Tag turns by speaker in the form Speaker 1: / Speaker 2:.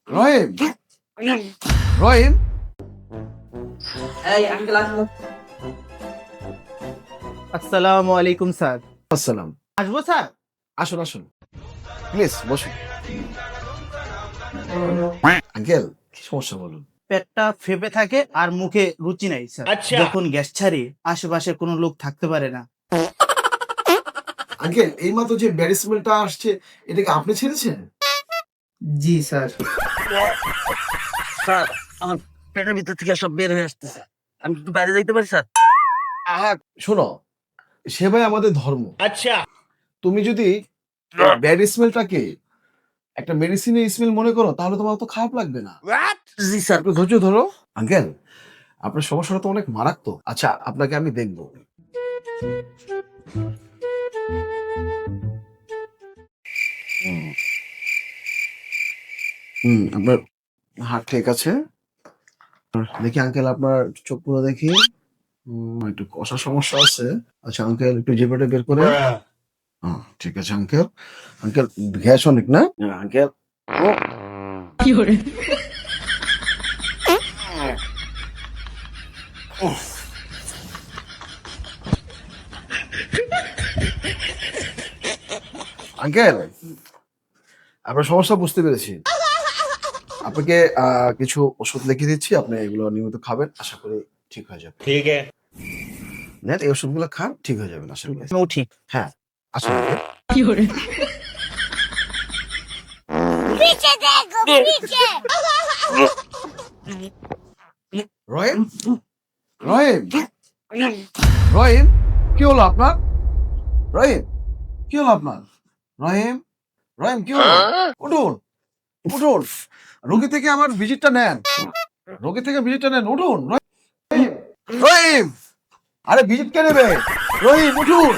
Speaker 1: রহিম, রহিম,
Speaker 2: এই আঙ্কেল আসুন।
Speaker 3: আসসালামু আলাইকুম স্যার।
Speaker 1: আসসালাম।
Speaker 3: আসবো স্যার?
Speaker 1: আসুন আসুন, প্লিজ বসুন। আঙ্কেল, কি সমস্যা বলুন?
Speaker 3: পেটটা ফেপে থাকে আর মুখে রুচি নাই স্যার। যখন গ্যাস ছাড়ি আশেপাশে কোনো লোক থাকতে পারে না।
Speaker 1: আঙ্কেল, এইমাত্র যে ব্যাড স্মেলটা আসছে, এটা কি আপনি ছেড়েছেন?
Speaker 3: জি স্যার।
Speaker 2: স্যার, আমার পেটের ভিতর থেকে সব বের হয়ে আসতেছে। আমি একটু বাইরে যাইতে পারি স্যার?
Speaker 1: আহা, শোনো, সেবাই আমাদের ধর্ম। আচ্ছা, তুমি যদি ব্যাড স্মেলটাকে একটা মেডিসিনের স্মেল মনে করো, তাহলে তোমার তো খারাপ লাগবে না।
Speaker 2: জি স্যার।
Speaker 1: একটু ধৈর্য ধরো। আঙ্কেল, আপনার সমস্যাটা তো অনেক মারাত্মক। আচ্ছা, আপনাকে আমি দেখবো। আপনার হার্ট ঠিক আছে। দেখি আঙ্কেল, আপনার চোখগুলো দেখি। একটু কষার সমস্যা আছে। আচ্ছা আঙ্কেল, একটু জিভেটা বের করে। ঠিক আছে আঙ্কেল। আঙ্কেল, গ্যাস অনেক না আঙ্কেল? আঙ্কেল, আপনার সমস্যা বুঝতে পেরেছি। আপনাকে কিছু ওষুধ লিখে দিচ্ছি, আপনি এগুলো নিয়মিত খাবেন, আশা করি ঠিক হয়ে যাবে। ঠিক আছে, নেন এই ওষুধগুলো খান, ঠিক হয়ে যাবেন আশা করি।
Speaker 3: আমি উঠি।
Speaker 1: হ্যাঁ, আসুন আঙ্কেল।
Speaker 4: पीछे देखो पीछे
Speaker 1: রহিম, রহিম, রহিম, কি হলো আপনার? রহিম, কি হলো আপনার? রহিম, রহিম, কি হলো? উঠুন, উঠুন, রোগী থেকে আমার ভিজিটটা নেন, রোগী থেকে ভিজিটটা নেন, উঠুন। রহিম, রহিম, আরে ভিজিট কে নেবে? রহিম, উঠুন।